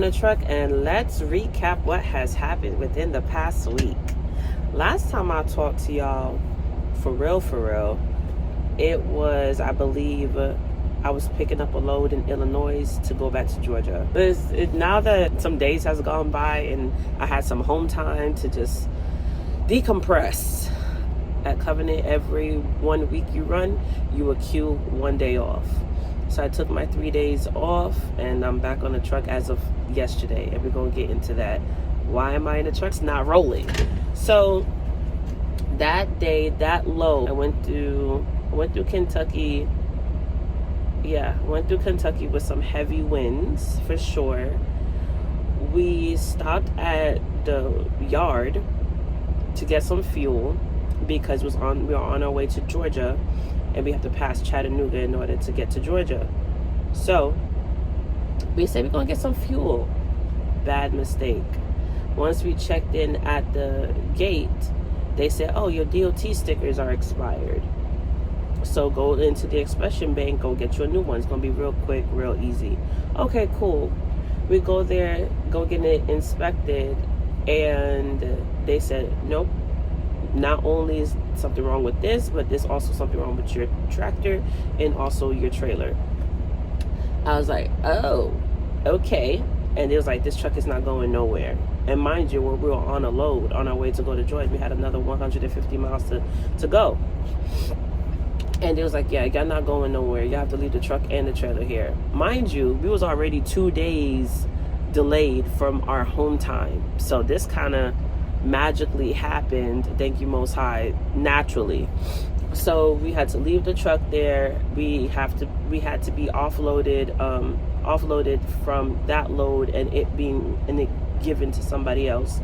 the truck, and let's recap what has happened within the past week. Last time I talked to y'all, for real, it was, I believe, I was picking up a load in Illinois to go back to Georgia. But now that some days has gone by and I had some home time to just decompress. At Covenant, every 1 week you run, you accrue 1 day off. So I took my 3 days off, and I'm back on the truck as of yesterday. And we're going to get into that. Why am I in the truck? It's not rolling. So that day, that load, I went through Kentucky. Yeah, went through Kentucky with some heavy winds, for sure. We stopped at the yard to get some fuel because we were on our way to Georgia, and we have to pass Chattanooga in order to get to Georgia. So we said we're going to get some fuel. Bad mistake. Once we checked in at the gate, they said, oh, your DOT stickers are expired. So go into the expression bank, go get you a new one. It's going to be real quick, real easy. Okay, cool. We go there, go get it inspected, and they said, nope. Not only is something wrong with this, but there's also something wrong with your tractor and also your trailer. I was like, oh, okay. And it was like, this truck is not going nowhere. And mind you, we were on a load on our way to go to Georgia. We had another 150 miles to go. And it was like, yeah, y'all not going nowhere. You have to leave the truck and the trailer here. Mind you, we was already 2 days delayed from our home time. So this kind of magically happened, thank you Most High, naturally. So we had to leave the truck there. We had to be offloaded from that load and it given to somebody else,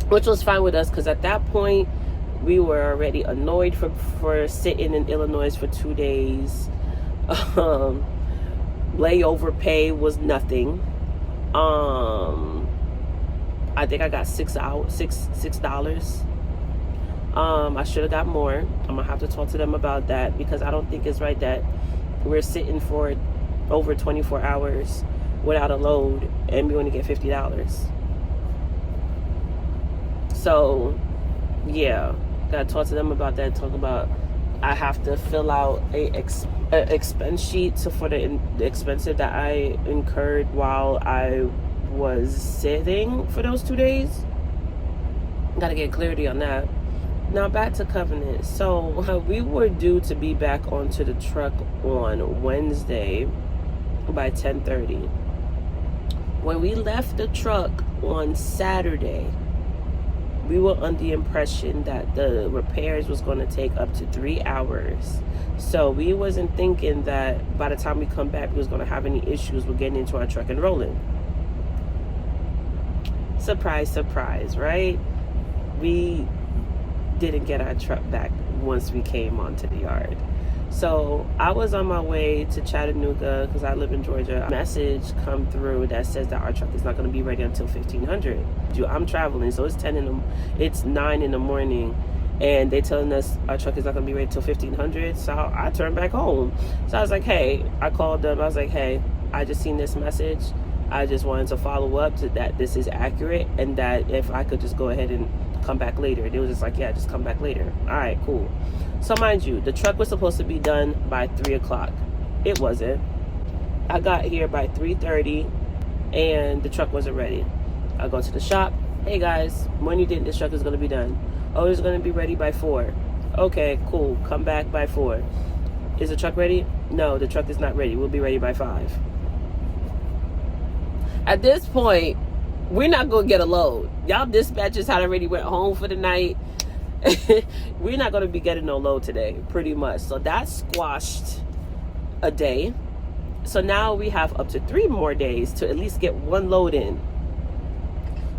which was fine with us because at that point we were already annoyed for sitting in Illinois for 2 days. Layover pay was nothing. I think I got $6. I should have got more. I'm gonna have to talk to them about that because I don't think it's right that we're sitting for over 24 hours without a load and we only get $50. So yeah, gotta talk to them about that. Talk about I have to fill out a expense sheet for the expenses that I incurred while I was sitting for those 2 days. Gotta get clarity on that. Now back to Covenant. So we were due to be back onto the truck on Wednesday by 10:30. When we left the truck on Saturday, we were under the impression that the repairs was going to take up to 3 hours. So we wasn't thinking that by the time we come back we was going to have any issues with getting into our truck and rolling. Surprise, surprise, right? We didn't get our truck back once we came onto the yard. So I was on my way to Chattanooga because I live in Georgia. A message come through that says that our truck is not going to be ready until 1500. I'm traveling, so it's 9 in the morning, and they telling us our truck is not going to be ready until 1500. So I turned back home. So I was like, hey, I called them. I was like, hey, I just seen this message. I just wanted to follow up to that this is accurate and that if I could just go ahead and come back later. They was just like, yeah, just come back later. All right, cool. So mind you, the truck was supposed to be done by 3 o'clock. It wasn't. I got here by 3:30 and the truck wasn't ready. I go to the shop. Hey guys, when you think this truck is going to be done? Oh, it's going to be ready by 4. Okay, cool. Come back by 4. Is the truck ready? No, the truck is not ready. We'll be ready by 5. At this point, we're not going to get a load. Y'all dispatchers had already went home for the night. We're not going to be getting no load today, pretty much. So that squashed a day. So now we have up to 3 more days to at least get 1 load in.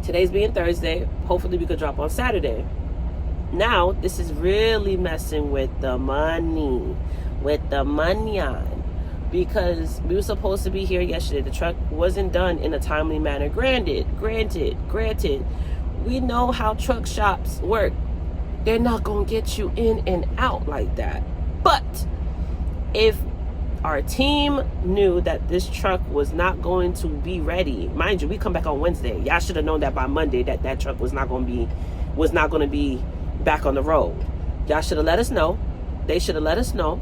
Today's being Thursday. Hopefully we could drop on Saturday. Now, this is really messing with the money. Because we were supposed to be here yesterday. The truck wasn't done in a timely manner. Granted, we know how truck shops work. They're not going to get you in and out like that. But if Our team knew that this truck was not going to be ready. Mind you, we come back on Wednesday. Y'all should have known that by Monday that truck was not going to be back on the road. Y'all should have let us know. They should have let us know.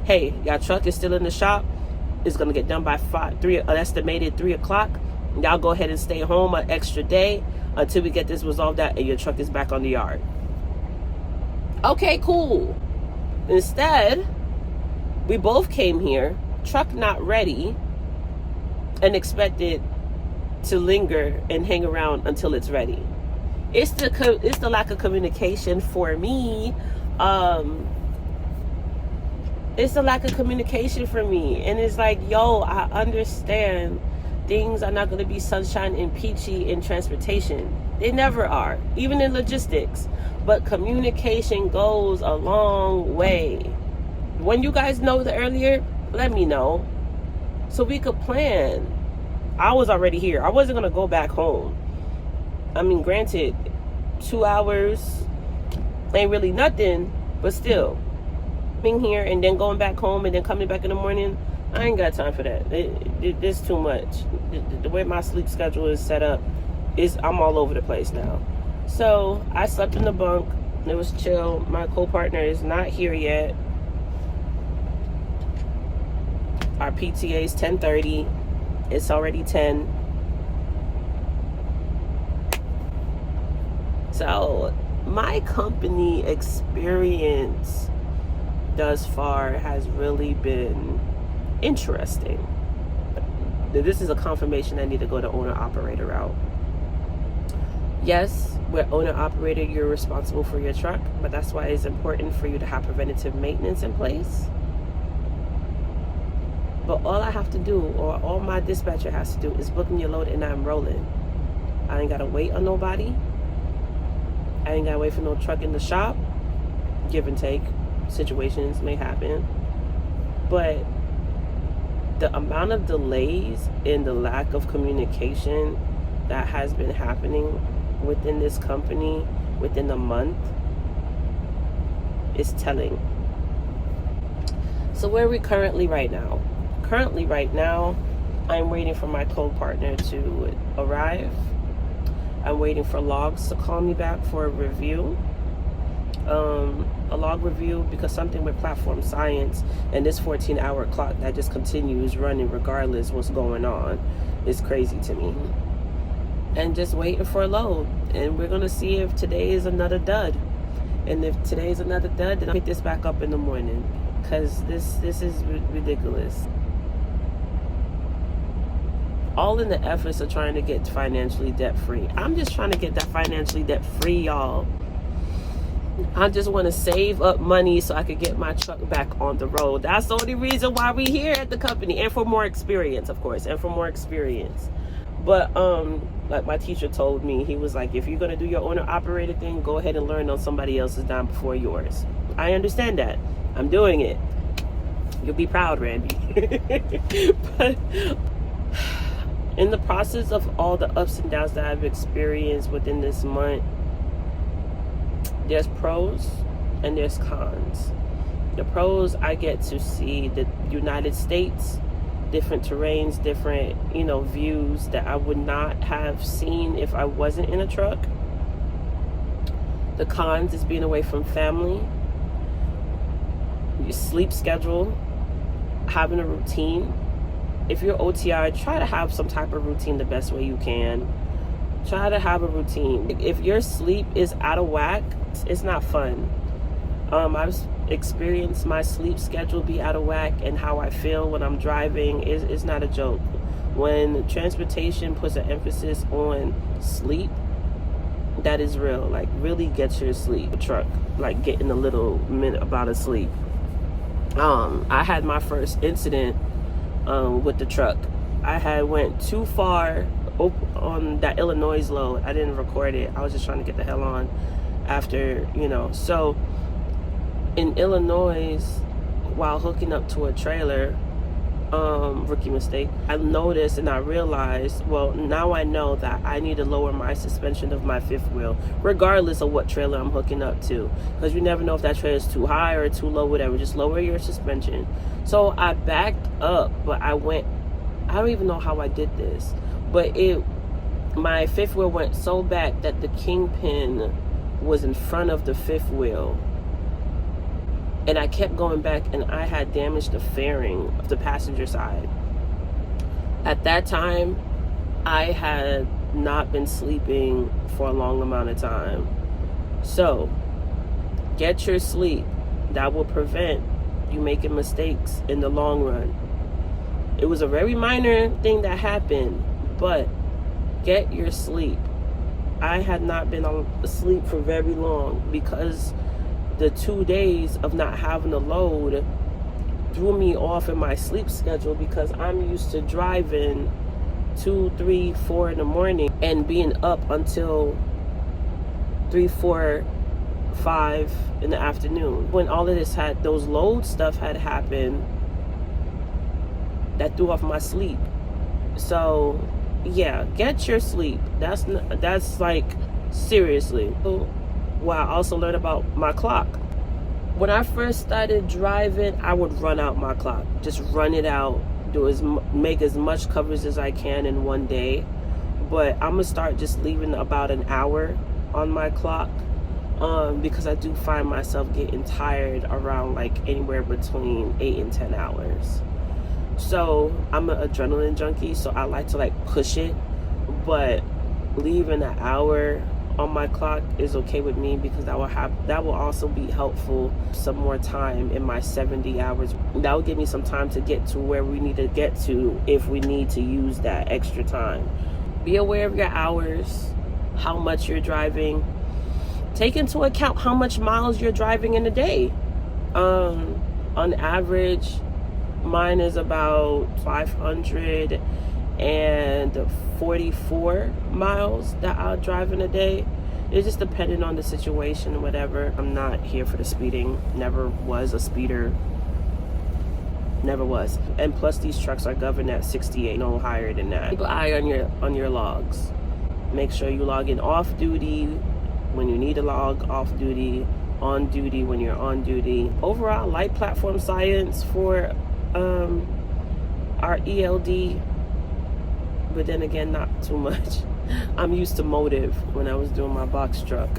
Hey, y'all truck is still in the shop. It's going to get done by an estimated 3 o'clock. Y'all go ahead and stay home an extra day until we get this resolved out and your truck is back on the yard. Okay, cool. Instead, we both came here, truck not ready, and expected to linger and hang around until it's ready. It's the lack of communication for me. It's the lack of communication for me. And it's like, yo, I understand things are not going to be sunshine and peachy in transportation. They never are, even in logistics. But communication goes a long way. When you guys know the earlier, let me know so we could plan. I was already here. I wasn't going to go back home. I mean, granted, 2 hours ain't really nothing, but still, being here and then going back home and then coming back in the morning, I ain't got time for that. It's too much. The way my sleep schedule is set up, I'm all over the place now. So I slept in the bunk. It was chill. My co-partner is not here yet. Our PTA is 10:30. It's already 10. So my company experience thus far has really been interesting. This is a confirmation I need to go the owner-operator route. Yes, we're owner-operator, you're responsible for your truck, but that's why it's important for you to have preventative maintenance in place. But all I have to do, or all my dispatcher has to do, is book me your load and I'm rolling. I ain't got to wait on nobody. I ain't got to wait for no truck in the shop. Give and take. Situations may happen. But the amount of delays and the lack of communication that has been happening within this company within a month is telling. So where are we currently right now? Currently right now, I'm waiting for my co-partner to arrive. I'm waiting for logs to call me back for a review. A log review, because something with platform science and this 14-hour clock that just continues running regardless what's going on is crazy to me. And just waiting for a load. And we're going to see if today is another dud. And if today is another dud, then I'll pick this back up in the morning. Because this is ridiculous. All in the efforts of trying to get financially debt-free. I'm just trying to get that financially debt-free, y'all. I just want to save up money so I could get my truck back on the road. That's the only reason why we're here at the company. And for more experience, of course. And for more experience. But, like my teacher told me, he was like, if you're going to do your owner-operated thing, go ahead and learn on somebody else's dime before yours. I understand that. I'm doing it. You'll be proud, Randy. But in the process of all the ups and downs that I've experienced within this month, there's pros and there's cons. The pros, I get to see the United States, different terrains, different, views that I would not have seen if I wasn't in a truck. The cons is being away from family, your sleep schedule, having a routine. If you're OTR, try to have some type of routine the best way you can. Try to have a routine. If your sleep is out of whack, it's not fun. I've experienced my sleep schedule be out of whack, and how I feel when I'm driving is not a joke. When transportation puts an emphasis on sleep, that is real. Like, really get your sleep. Truck, like, getting a little minute about of sleep. I had my first incident with the truck. I had went too far on that Illinois load. I didn't record it. I was just trying to get the hell on after, So in Illinois, while hooking up to a trailer, rookie mistake. I noticed and I realized, well, now I know that I need to lower my suspension of my fifth wheel, regardless of what trailer I'm hooking up to, because you never know if that trailer is too high or too low, whatever. Just lower your suspension. So I backed up, but I don't even know how I did this, but my fifth wheel went so back that the kingpin was in front of the fifth wheel. And I kept going back, and I had damaged the fairing of the passenger side. At that time, I had not been sleeping for a long amount of time. So, get your sleep. That will prevent you making mistakes in the long run. It was a very minor thing that happened, but get your sleep. I had not been asleep for very long because the 2 days of not having a load threw me off in my sleep schedule, because I'm used to driving 2, 3, 4 in the morning and being up until 3, 4, 5 in the afternoon. When all of this those load stuff had happened, that threw off my sleep. So yeah, get your sleep. That's like, seriously. Well, I also learned about my clock. When I first started driving, I would run out my clock. Just run it out. Make as much coverage as I can in one day. But I'm going to start just leaving about an hour on my clock. Because I do find myself getting tired around like anywhere between 8 and 10 hours. So I'm an adrenaline junkie, so I like to like push it. But leaving an hour on my clock is okay with me, because that will also be helpful. Some more time in my 70 hours, that will give me some time to get to where we need to get to if we need to use that extra time. Be aware of your hours, how much you're driving. Take into account how much miles you're driving in a day. On average, mine is about 544 miles that I'll drive in a day. It's just depending on the situation or whatever. I'm not here for the speeding. Never was a speeder. Never was. And plus, these trucks are governed at 68, no higher than that. Keep an eye on your logs. Make sure you log in off duty when you need to log off duty, on duty when you're on duty. Overall, light platform science for our ELD. But then again, not too much. I'm used to motive when I was doing my box truck.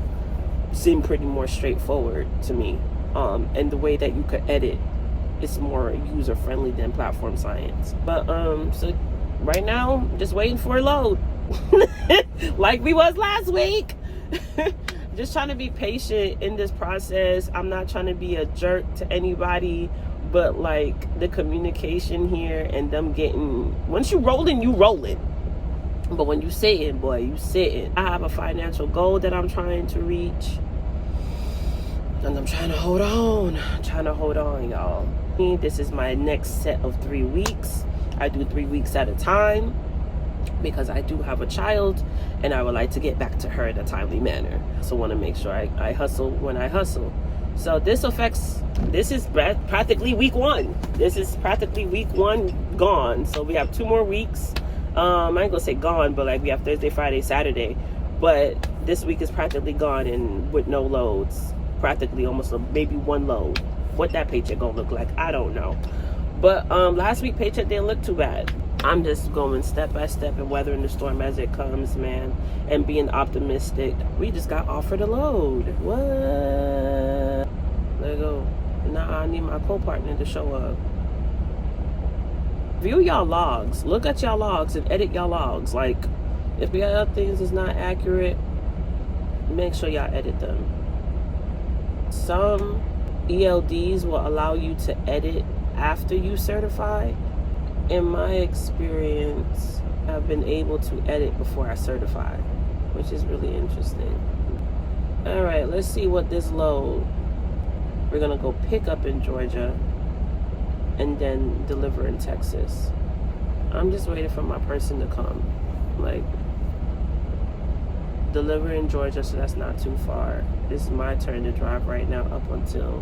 Seemed pretty more straightforward to me. And the way that you could edit, it's more user friendly than platform science. But so right now, just waiting for a load. Like we was last week. Just trying to be patient in this process. I'm not trying to be a jerk to anybody, but like the communication here and them getting, once you rolling, you rolling. But when you sitting, boy, you sitting. I have a financial goal that I'm trying to reach, and I'm trying to hold on. Y'all. This is my next set of 3 weeks. I do 3 weeks at a time because I do have a child, and I would like to get back to her in a timely manner. So I want to make sure I hustle when I hustle. So this is practically week 1. This is practically week 1 gone. So we have 2 more weeks. I ain't gonna say gone, but like we have Thursday, Friday, Saturday. But this week is practically gone and with no loads. Practically almost maybe 1 load. What that paycheck gonna look like, I don't know. But last week paycheck didn't look too bad. I'm just going step by step and weathering the storm as it comes, man. And being optimistic. We just got offered a load. What? There you go. Now I need my co-partner to show up. View y'all logs. Look at y'all logs and edit y'all logs. Like, if the other things is not accurate, make sure y'all edit them. Some ELDs will allow you to edit after you certify. In my experience, I've been able to edit before I certify, which is really interesting. All right, let's see what this load. We're gonna go pick up in Georgia and then deliver in Texas. I'm just waiting for my person to come. Like, deliver in Georgia, so that's not too far. This is my turn to drive right now up until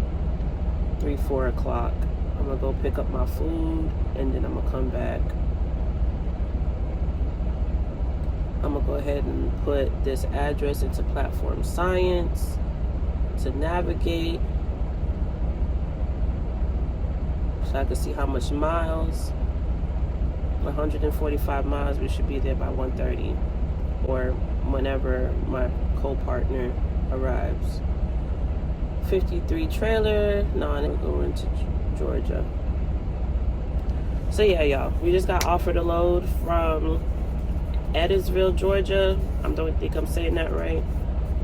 3, 4 o'clock. I'm gonna go pick up my food and then I'm gonna come back. I'm gonna go ahead and put this address into platform science to navigate so I can see how much miles. 145 miles. We should be there by 1:30 or whenever my co-partner arrives. 53 trailer. No, I'm going to Georgia. So yeah, y'all, we just got offered a load from Edwardsville, Georgia. I don't think I'm saying that right.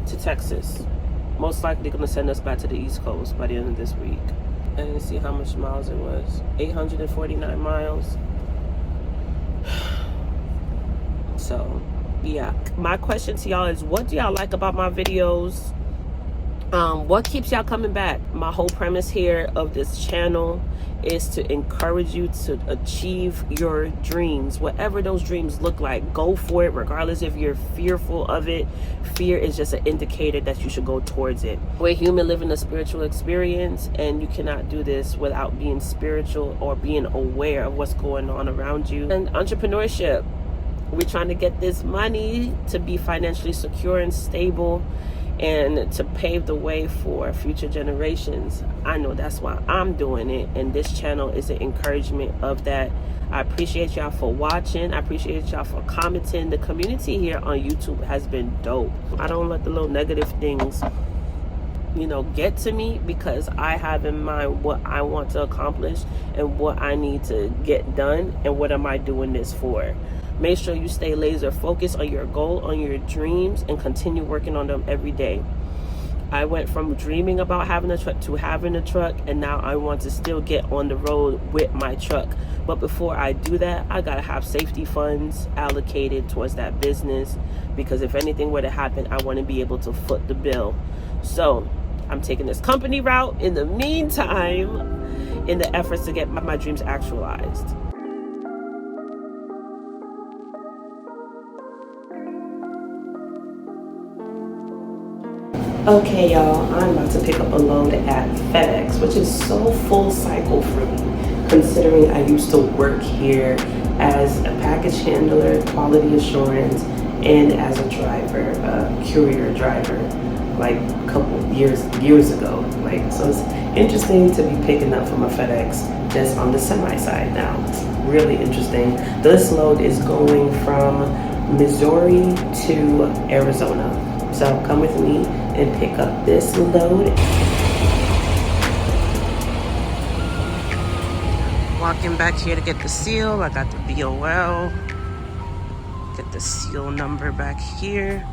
To Texas. Most likely gonna send us back to the East Coast by the end of this week. I didn't see how much miles it was. 849 miles. So yeah, my question to y'all is, what do y'all like about my videos? What keeps y'all coming back? My whole premise here of this channel is to encourage you to achieve your dreams, whatever those dreams look like. Go for it, regardless if you're fearful of it. Fear is just an indicator that you should go towards it. We're human living a spiritual experience, and you cannot do this without being spiritual or being aware of what's going on around you. And entrepreneurship, we're trying to get this money to be financially secure and stable, and to pave the way for future generations. I know that's why I'm doing it, and this channel is an encouragement of that. I appreciate y'all for watching. I appreciate y'all for commenting. The community here on YouTube has been dope. I don't let the little negative things, you know, get to me, because I have in mind what I want to accomplish and what I need to get done, and what am I doing this for. Make sure you stay laser focused on your goal, on your dreams, and continue working on them every day. I went from dreaming about having a truck to having a truck, and now I want to still get on the road with my truck. But before I do that, I gotta have safety funds allocated towards that business, because if anything were to happen, I want to be able to foot the bill. So I'm taking this company route in the meantime, in the efforts to get my dreams actualized. Okay, y'all, I'm about to pick up a load at FedEx, which is so full cycle for me, considering I used to work here as a package handler, quality assurance, and as a driver, a courier driver, like a couple years ago. Like, so it's interesting to be picking up from a FedEx just on the semi side now. It's really interesting. This load is going from Missouri to Arizona. So come with me and pick up this load. Walking back here to get the seal. I got the BOL. Get the seal number back here.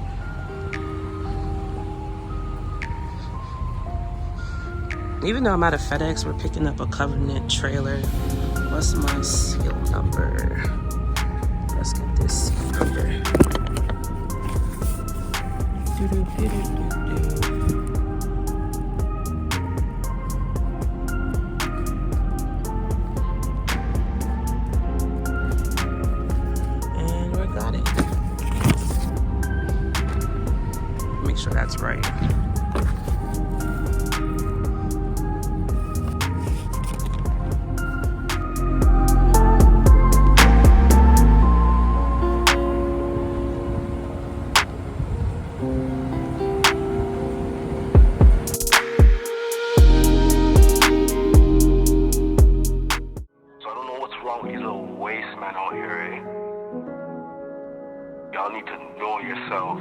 Even though I'm at a FedEx, we're picking up a Covenant trailer. What's my seal number? Let's get this seal number. And we got it. Make sure that's right. Y'all need to know yourself.